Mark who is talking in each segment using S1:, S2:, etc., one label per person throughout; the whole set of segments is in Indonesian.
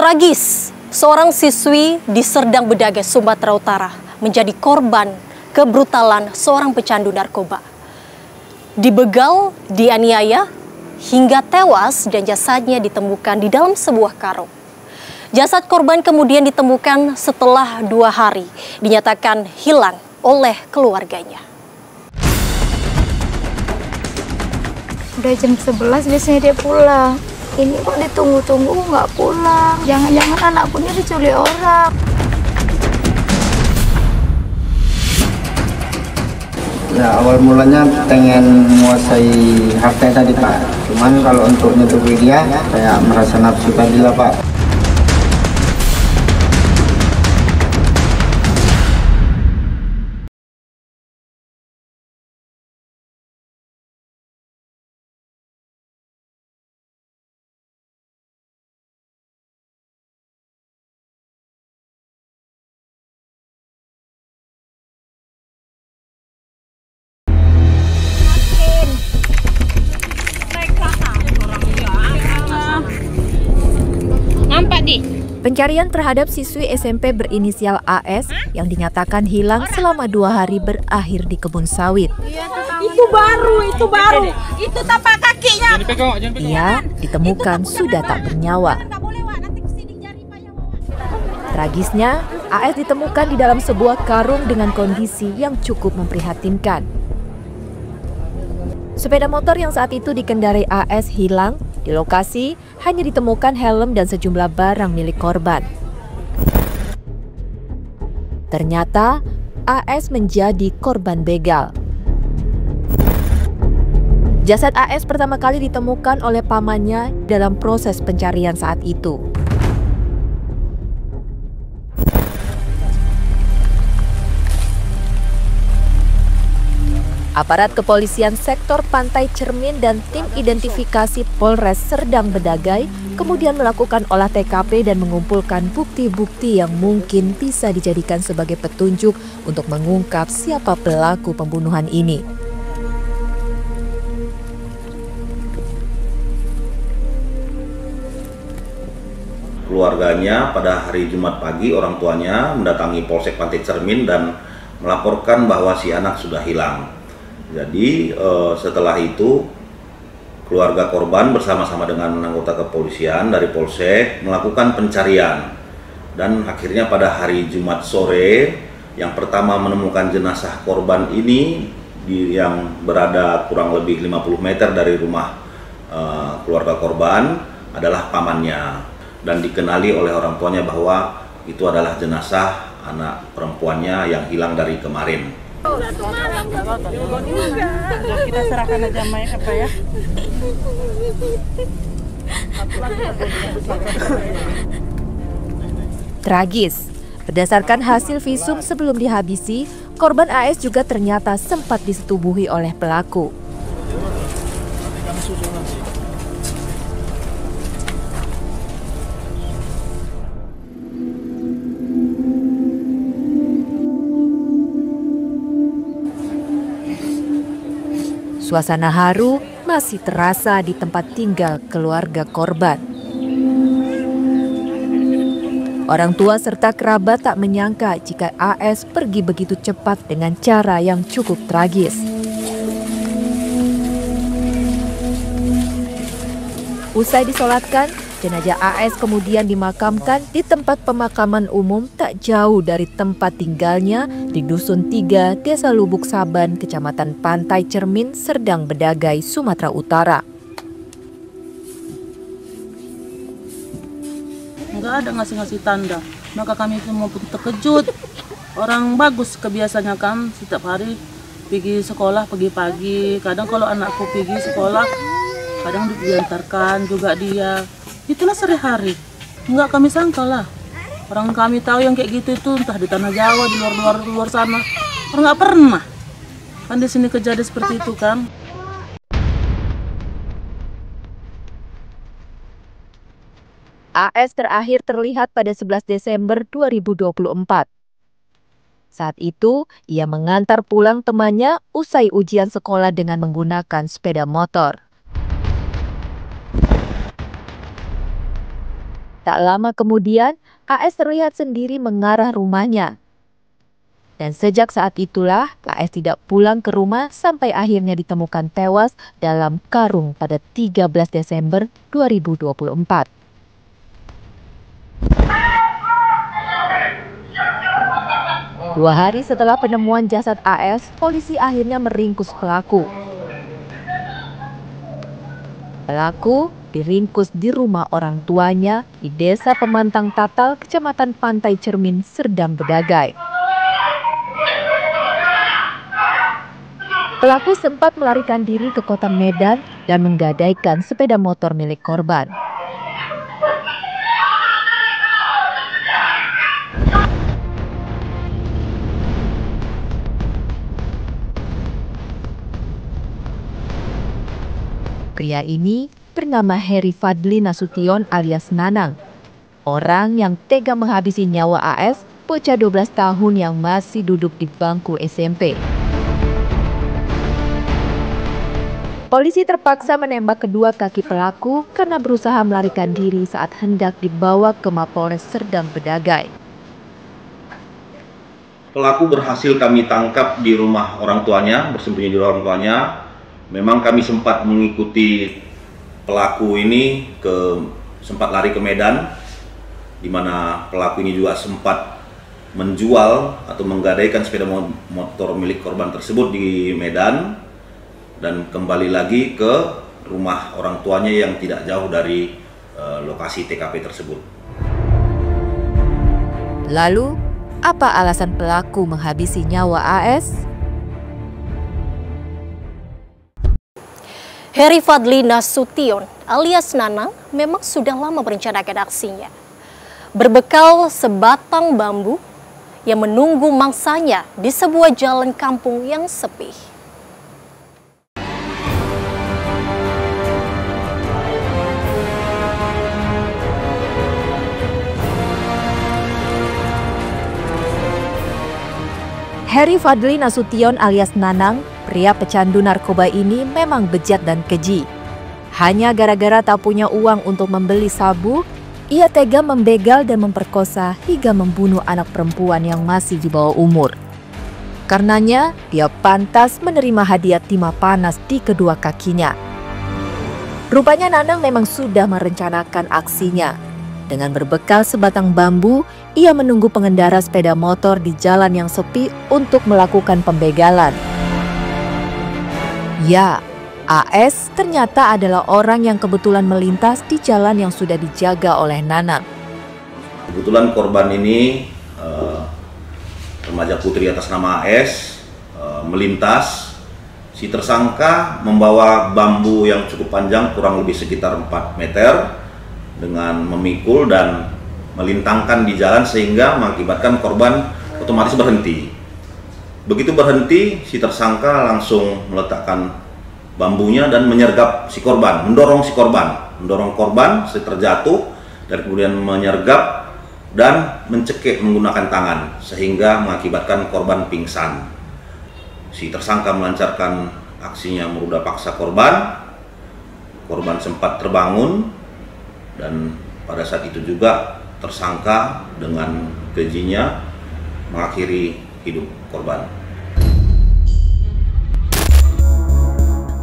S1: Tragis, seorang siswi di Serdang Bedagai, Sumatera Utara menjadi korban kebrutalan seorang pecandu narkoba. Dibegal, dianiaya, hingga tewas dan jasadnya ditemukan di dalam sebuah karung. Jasad korban kemudian ditemukan setelah 2 hari, dinyatakan hilang oleh keluarganya.
S2: Udah jam 11 biasanya dia pulang. Ini kok ditunggu-tunggu nggak pulang. Jangan-jangan anakku ini diculik orang.
S3: Ya, awal mulanya pengen menguasai HP tadi Pak. Cuman kalau untuk nyetupi dia, saya merasa nafsu tadi lah Pak.
S4: Pencarian terhadap siswi SMP berinisial AS yang dinyatakan hilang selama 2 hari berakhir di kebun sawit.
S5: Itu baru. Itu tapak kakinya.
S4: Ia ditemukan sudah tak bernyawa. Tragisnya, AS ditemukan di dalam sebuah karung dengan kondisi yang cukup memprihatinkan. Sepeda motor yang saat itu dikendarai AS hilang. Di lokasi hanya ditemukan helm dan sejumlah barang milik korban. Ternyata AS menjadi korban begal. Jasad AS pertama kali ditemukan oleh pamannya dalam proses pencarian saat itu. Aparat kepolisian sektor Pantai Cermin dan tim identifikasi Polres Serdang Bedagai kemudian melakukan olah TKP dan mengumpulkan bukti-bukti yang mungkin bisa dijadikan sebagai petunjuk untuk mengungkap siapa pelaku pembunuhan ini.
S6: Keluarganya pada hari Jumat pagi, orang tuanya mendatangi Polsek Pantai Cermin dan melaporkan bahwa si anak sudah hilang. Jadi setelah itu keluarga korban bersama-sama dengan anggota kepolisian dari Polsek melakukan pencarian. Dan akhirnya pada hari Jumat sore yang pertama menemukan jenazah korban ini yang berada kurang lebih 50 meter dari rumah keluarga korban adalah pamannya. Dan dikenali oleh orang tuanya bahwa itu adalah jenazah anak perempuannya yang hilang dari kemarin.
S5: Kita serahkan aja Maya apa ya?
S4: Tragis. Berdasarkan hasil visum sebelum dihabisi, korban AS juga ternyata sempat disetubuhi oleh pelaku. Suasana haru masih terasa di tempat tinggal keluarga korban. Orang tua serta kerabat tak menyangka jika AS pergi begitu cepat dengan cara yang cukup tragis. Usai disolatkan, jenazah AS kemudian dimakamkan di tempat pemakaman umum tak jauh dari tempat tinggalnya di Dusun 3, Desa Lubuk Saban, Kecamatan Pantai Cermin, Serdang Bedagai, Sumatera Utara.
S5: Enggak ada ngasih tanda. Maka kami semua pun terkejut. Orang bagus kebiasaannya kan setiap hari pergi sekolah pagi-pagi. Kadang kalau anakku pergi sekolah, kadang diantarkan juga dia. Itulah sehari-hari. Enggak kami sangka lah. Orang kami tahu yang kayak gitu itu entah di tanah Jawa, di luar sana. Orang nggak pernah. Kan di sini kejadian seperti itu kan.
S4: AS terakhir terlihat pada 11 Desember 2024. Saat itu, ia mengantar pulang temannya usai ujian sekolah dengan menggunakan sepeda motor. Tak lama kemudian, AS terlihat sendiri mengarah rumahnya. Dan sejak saat itulah, AS tidak pulang ke rumah sampai akhirnya ditemukan tewas dalam karung pada 13 Desember 2024. Dua hari setelah penemuan jasad AS, polisi akhirnya meringkus pelaku. Pelaku diringkus di rumah orang tuanya di Desa Pemantang Tatal, Kecamatan Pantai Cermin, Serdang Bedagai. Pelaku sempat melarikan diri ke kota Medan dan menggadaikan sepeda motor milik korban. Pria ini bernama Heri Fadli Nasution alias Nanang. Orang yang tega menghabisi nyawa AS, bocah 12 tahun yang masih duduk di bangku SMP. Polisi terpaksa menembak kedua kaki pelaku karena berusaha melarikan diri saat hendak dibawa ke Mapolres Serdang Bedagai.
S6: Pelaku berhasil kami tangkap di rumah orang tuanya, bersembunyi di rumah orang tuanya. Memang kami sempat mengikuti pelaku ini sempat lari ke Medan, di mana pelaku ini juga sempat menjual atau menggadaikan sepeda motor milik korban tersebut di Medan dan kembali lagi ke rumah orang tuanya yang tidak jauh dari lokasi TKP tersebut.
S4: Lalu, apa alasan pelaku menghabisi nyawa AS?
S1: Heri Fadli Nasution alias Nanang memang sudah lama merencanakan aksinya. Berbekal sebatang bambu yang menunggu mangsanya di sebuah jalan kampung yang sepi.
S4: Heri Fadli Nasution alias Nanang, pria pecandu narkoba ini memang bejat dan keji. Hanya gara-gara tak punya uang untuk membeli sabu, ia tega membegal dan memperkosa hingga membunuh anak perempuan yang masih di bawah umur. Karenanya, dia pantas menerima hadiah timah panas di kedua kakinya. Rupanya Nanang memang sudah merencanakan aksinya. Dengan berbekal sebatang bambu, ia menunggu pengendara sepeda motor di jalan yang sepi untuk melakukan pembegalan. Ya, AS ternyata adalah orang yang kebetulan melintas di jalan yang sudah dijaga oleh Nanang.
S6: Kebetulan korban ini remaja putri atas nama AS melintas. Si tersangka membawa bambu yang cukup panjang, kurang lebih sekitar 4 meter, dengan memikul dan melintangkan di jalan sehingga mengakibatkan korban otomatis berhenti. Begitu berhenti, si tersangka langsung meletakkan bambunya dan menyergap si korban, mendorong korban terjatuh dan kemudian menyergap dan mencekik menggunakan tangan sehingga mengakibatkan korban pingsan. Si tersangka melancarkan aksinya merudah paksa korban. Korban sempat terbangun dan pada saat itu juga tersangka dengan kejinya mengakhiri hidup korban.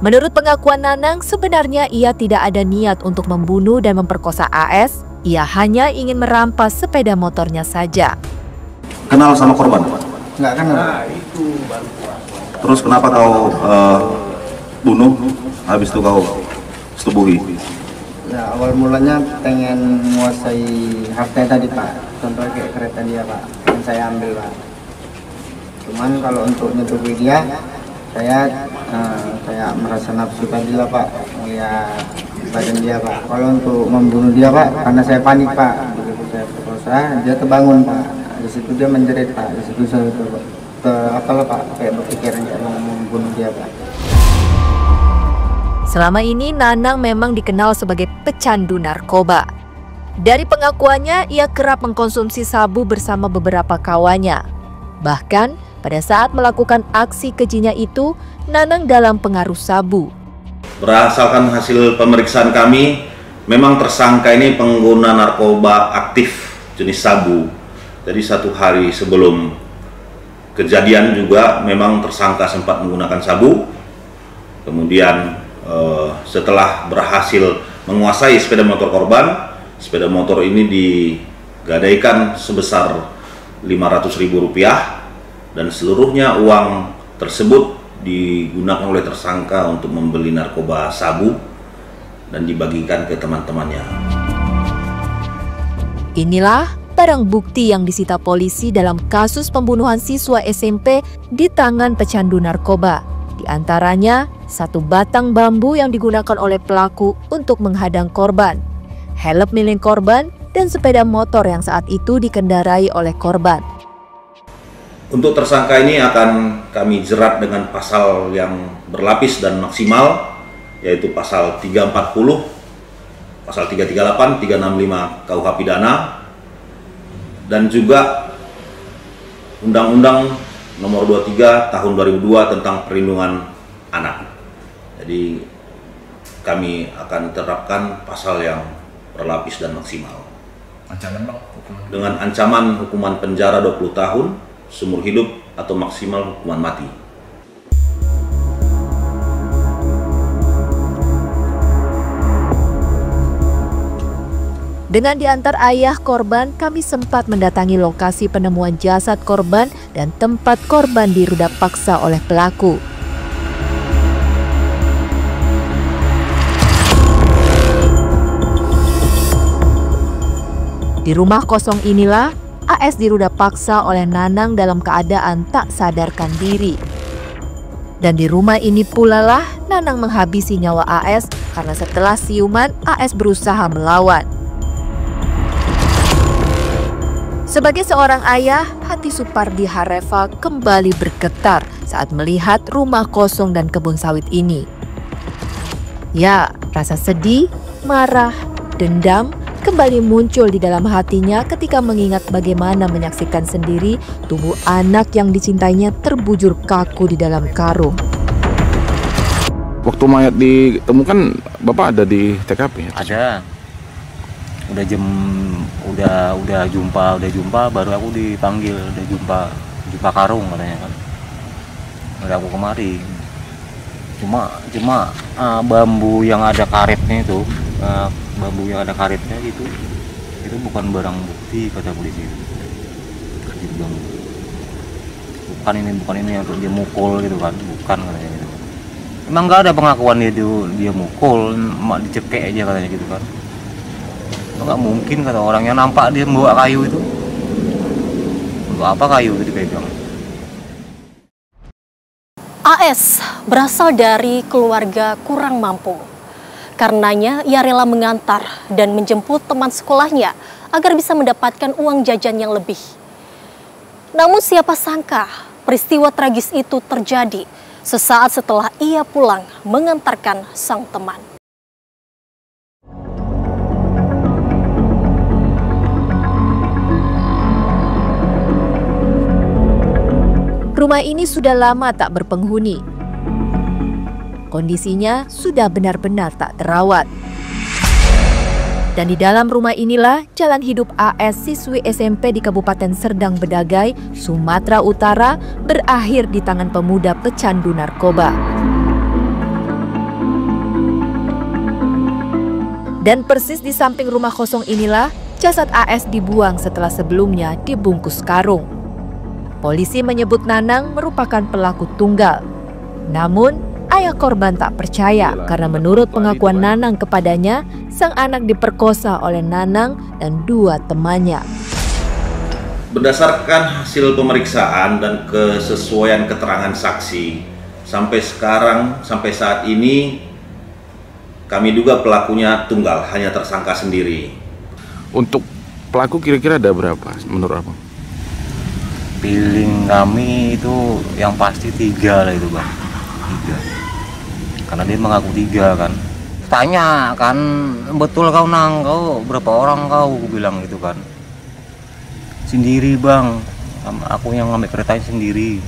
S4: Menurut pengakuan Nanang, sebenarnya ia tidak ada niat untuk membunuh dan memperkosa AS. Ia hanya ingin merampas sepeda motornya saja.
S7: Kenal sama korban?
S3: Nggak kenal.
S7: Terus kenapa kau bunuh, habis itu kau setubuhi?
S3: Ya, awal mulanya pengen menguasai harta tadi Pak, contoh kayak kereta dia Pak, yang saya ambil Pak. Cuman kalau untuk nyetubuhi dia, saya merasa nafsu tadi lah Pak, melihat badan dia Pak. Kalau untuk membunuh dia Pak, karena saya panik Pak, begitu saya perkosa, dia terbangun Pak. Di situ dia menjerit Pak, di situ saya Pak, kayak berpikiran kayak mau membunuh dia Pak.
S4: Selama ini Nanang memang dikenal sebagai pecandu narkoba. Dari pengakuannya, ia kerap mengkonsumsi sabu bersama beberapa kawannya. Bahkan, pada saat melakukan aksi kejinya itu, Nanang dalam pengaruh sabu.
S6: Berdasarkan hasil pemeriksaan kami, Memang tersangka ini pengguna narkoba aktif jenis sabu. Jadi 1 hari sebelum kejadian juga memang tersangka sempat menggunakan sabu. Kemudian setelah berhasil menguasai sepeda motor korban, sepeda motor ini digadaikan sebesar Rp500.000 dan seluruhnya uang tersebut digunakan oleh tersangka untuk membeli narkoba sabu dan dibagikan ke teman-temannya.
S4: Inilah barang bukti yang disita polisi dalam kasus pembunuhan siswa SMP di tangan pecandu narkoba. Di antaranya 1 batang bambu yang digunakan oleh pelaku untuk menghadang korban, helm milik korban, dan sepeda motor yang saat itu dikendarai oleh korban.
S6: Untuk tersangka ini akan kami jerat dengan pasal yang berlapis dan maksimal, yaitu pasal 340, pasal 338, 365 KUH Pidana, dan juga Undang-Undang Nomor 23 Tahun 2002 tentang Perlindungan Anak. Jadi kami akan terapkan pasal yang berlapis dan maksimal.
S8: Ancaman bang?
S6: Dengan ancaman hukuman penjara 20 tahun, seumur hidup, atau maksimal hukuman mati.
S4: Dengan diantar ayah korban, kami sempat mendatangi lokasi penemuan jasad korban dan tempat korban diruda paksa oleh pelaku. Di rumah kosong inilah, AS diruda paksa oleh Nanang dalam keadaan tak sadarkan diri. Dan di rumah ini pula lah Nanang menghabisi nyawa AS karena setelah siuman, AS berusaha melawan. Sebagai seorang ayah, hati Supardi Hareva kembali bergetar saat melihat rumah kosong dan kebun sawit ini. Ya, rasa sedih, marah, dendam kembali muncul di dalam hatinya ketika mengingat bagaimana menyaksikan sendiri tubuh anak yang dicintainya terbujur kaku di dalam karung.
S8: Waktu mayat ditemukan, Bapak ada di TKP?
S9: Ada. Udah jumpa baru aku dipanggil, udah jumpa karung katanya kan. Udah aku kemari. Cuma bambu yang ada karetnya itu, itu bukan barang bukti kata polisi. Bukan ini untuk dia mukul gitu kan, bukan katanya gitu. Emang nggak ada pengakuan dia mukul, mak dicekek aja katanya gitu kan. Nggak mungkin kata orangnya, nampak dia membawa kayu itu. Untuk apa kayu itu dipegang?
S1: AS berasal dari keluarga kurang mampu. Karenanya ia rela mengantar dan menjemput teman sekolahnya agar bisa mendapatkan uang jajan yang lebih. Namun siapa sangka peristiwa tragis itu terjadi sesaat setelah ia pulang mengantarkan sang teman.
S4: Rumah ini sudah lama tak berpenghuni. Kondisinya sudah benar-benar tak terawat. Dan di dalam rumah inilah jalan hidup AS, siswi SMP di Kabupaten Serdang Bedagai, Sumatera Utara, berakhir di tangan pemuda pecandu narkoba. Dan persis di samping rumah kosong inilah jasad AS dibuang setelah sebelumnya dibungkus karung. Polisi menyebut Nanang merupakan pelaku tunggal. Namun, ayah korban tak percaya karena menurut pengakuan Nanang kepadanya, sang anak diperkosa oleh Nanang dan 2 temannya.
S6: Berdasarkan hasil pemeriksaan dan kesesuaian keterangan saksi, sampai saat ini kami duga pelakunya tunggal, hanya tersangka sendiri.
S8: Untuk pelaku kira-kira ada berapa menurut Abang?
S9: Feeling kami itu yang pasti 3 lah itu bang, 3. Karena dia mengaku 3 kan. Tanya kan, betul kau Nang, kau berapa orang kau? Aku bilang gitu kan. Sendiri bang, aku yang ngambil keretanya sendiri,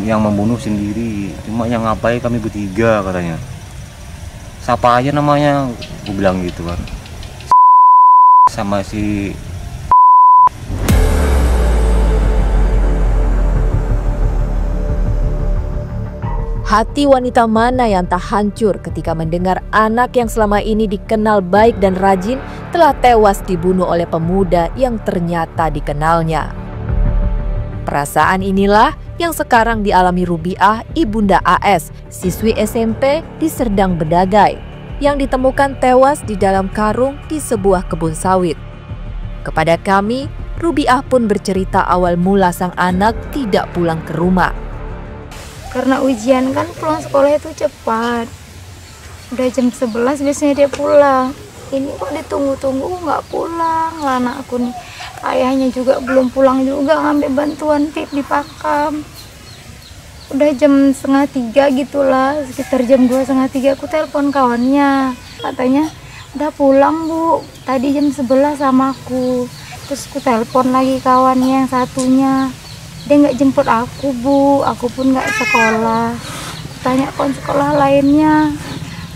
S9: yang membunuh sendiri. Cuma yang ngapain kami bertiga katanya. siapa aja namanya, gue bilang gitu kan. Sama si
S4: hati wanita mana yang tak hancur ketika mendengar anak yang selama ini dikenal baik dan rajin telah tewas dibunuh oleh pemuda yang ternyata dikenalnya. Perasaan inilah yang sekarang dialami Rubiah, ibunda AS, siswi SMP di Serdang Bedagai, yang ditemukan tewas di dalam karung di sebuah kebun sawit. Kepada kami, Rubiah pun bercerita awal mula sang anak tidak pulang ke rumah.
S2: Karena ujian kan pulang sekolah itu cepat. Udah jam 11 biasanya dia pulang. Ini kok ditunggu-tunggu nggak pulang lah anakku nih. Ayahnya juga belum pulang juga ngambil bantuan tip di Pakam. Udah jam 2:30 gitulah, sekitar jam 2:30 aku telepon kawannya. Katanya udah pulang bu, tadi jam 11 sama aku. Terus aku telepon lagi kawannya yang satunya. Dia nggak jemput aku bu, aku pun nggak sekolah. Tanya kawan sekolah lainnya,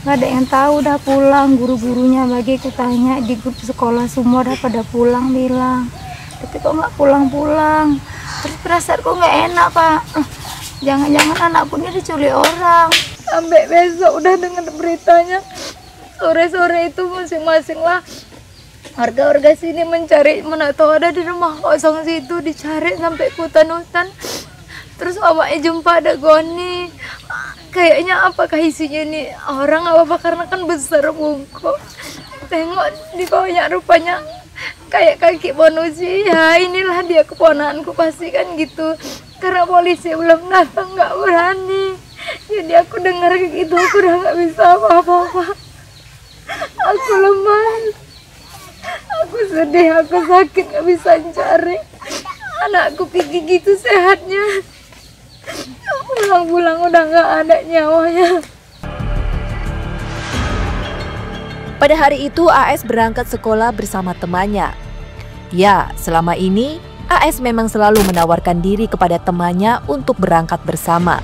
S2: nggak ada yang tahu udah pulang. Guru-gurunya bagi aku tanya di grup sekolah semua udah pada pulang bilang. Tapi kok nggak pulang-pulang. Terus perasaanku nggak enak pak. Jangan-jangan anakku ini diculik orang. Sampai besok udah dengar beritanya. Sore-sore itu masing-masing lah warga-warga sini mencari, mana tahu ada di rumah kosong situ, dicari sampai hutan-hutan. Terus awaknya jumpa ada goni. Kayaknya apakah isinya ini orang apa karena kan besar bungkuk. Tengok di bawahnya rupanya kayak kaki manusia. Inilah dia keponakanku pasti kan gitu. Karena polisi belum datang nggak berani. Jadi aku dengar kayak gitu aku udah nggak bisa apa-apa. Aku lemah. Aku sedih, aku sakit, gak bisa cari. Anakku pergi gitu sehatnya. Pulang-pulang udah gak ada nyawanya.
S4: Pada hari itu AS berangkat sekolah bersama temannya. Ya, selama ini AS memang selalu menawarkan diri kepada temannya untuk berangkat bersama.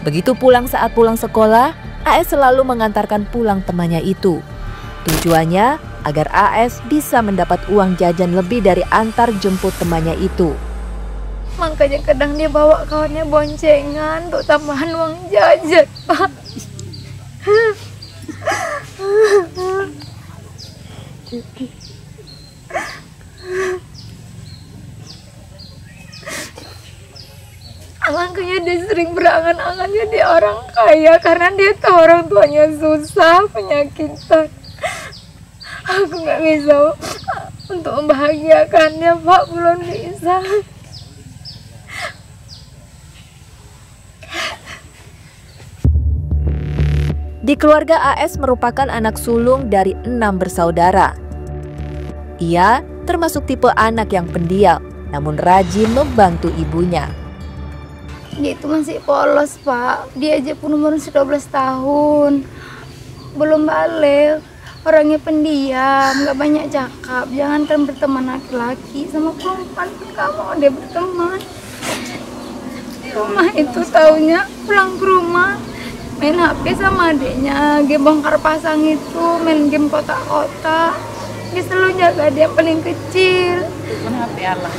S4: Begitu pulang saat pulang sekolah, AS selalu mengantarkan pulang temannya itu. Tujuannya agar AS bisa mendapat uang jajan lebih dari antar jemput temannya itu.
S2: Makanya kadang dia bawa kawannya boncengan untuk tambahan uang jajan, Pak. Makanya dia sering berangan-angan jadi orang kaya karena dia tahu orang tuanya susah, penyakitan. Aku nggak bisa untuk membahagiakannya, Pak, belum bisa.
S4: Di keluarga AS merupakan anak sulung dari 6 bersaudara. Ia termasuk tipe anak yang pendiam, namun rajin membantu ibunya.
S2: Dia itu masih polos, Pak. Dia aja pun umur 12 tahun. Belum balik. Orangnya pendiam, nggak banyak cakap. Jangan berteman laki-laki, sama perempuan pun kamu dia berteman. Di rumah itu taunya pulang ke rumah main HP sama adiknya, game bongkar pasang itu, main game kotak-kotak. Dia selalu jaga dia paling kecil.
S5: Bukan HP Allah.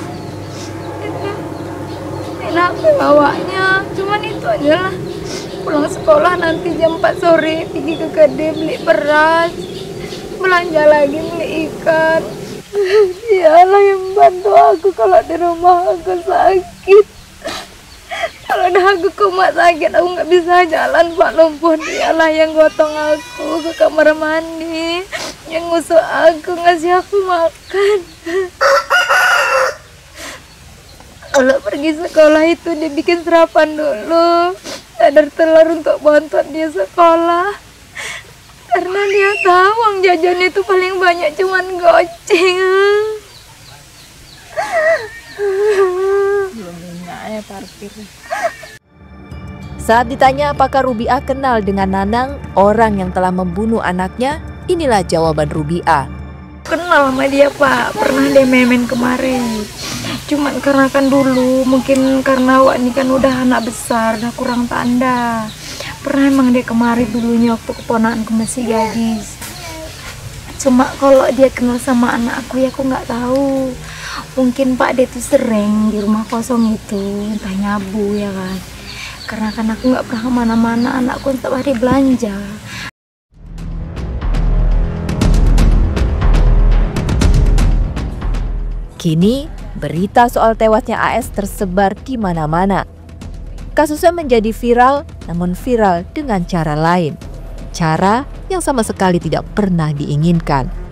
S2: Main HP bawanya, cuman itu aja lah. Pulang sekolah nanti jam 4 sore pergi ke kedai beli beras. Belanja lagi beli ikan. Dialah yang bantu aku kalau di rumah aku sakit. Kalau udah aku ke rumah sakit aku nggak bisa jalan, Pak, lumpuh. Dialah yang gotong aku ke kamar mandi, yang ngusuk aku, ngasih aku makan. Kalau pergi sekolah itu dia bikin sarapan dulu, dadar telur untuk bantuan dia sekolah. Karena dia tahu uang jajan itu paling banyak cuman goceng.
S5: Belum minyaknya parkir.
S4: Saat ditanya apakah Rubiah kenal dengan Nanang, orang yang telah membunuh anaknya, inilah jawaban Rubiah.
S2: Kenal sama dia, Pak. Pernah dia main kemarin. Cuman karena kan dulu mungkin karena Wak ini kan udah anak besar, udah kurang tanda. Pernah emang dia kemari dulunya waktu keponakanku masih gadis. Cuma kalau dia kenal sama anak aku ya aku nggak tahu. Mungkin Pak dia tuh sering di rumah kosong itu entah nyabu ya kan. Karena kan aku nggak pernah kemana-mana, anakku setiap hari belanja.
S4: Kini, berita soal tewasnya AS tersebar di mana-mana. Kasusnya menjadi viral, namun viral dengan cara lain. Cara yang sama sekali tidak pernah diinginkan.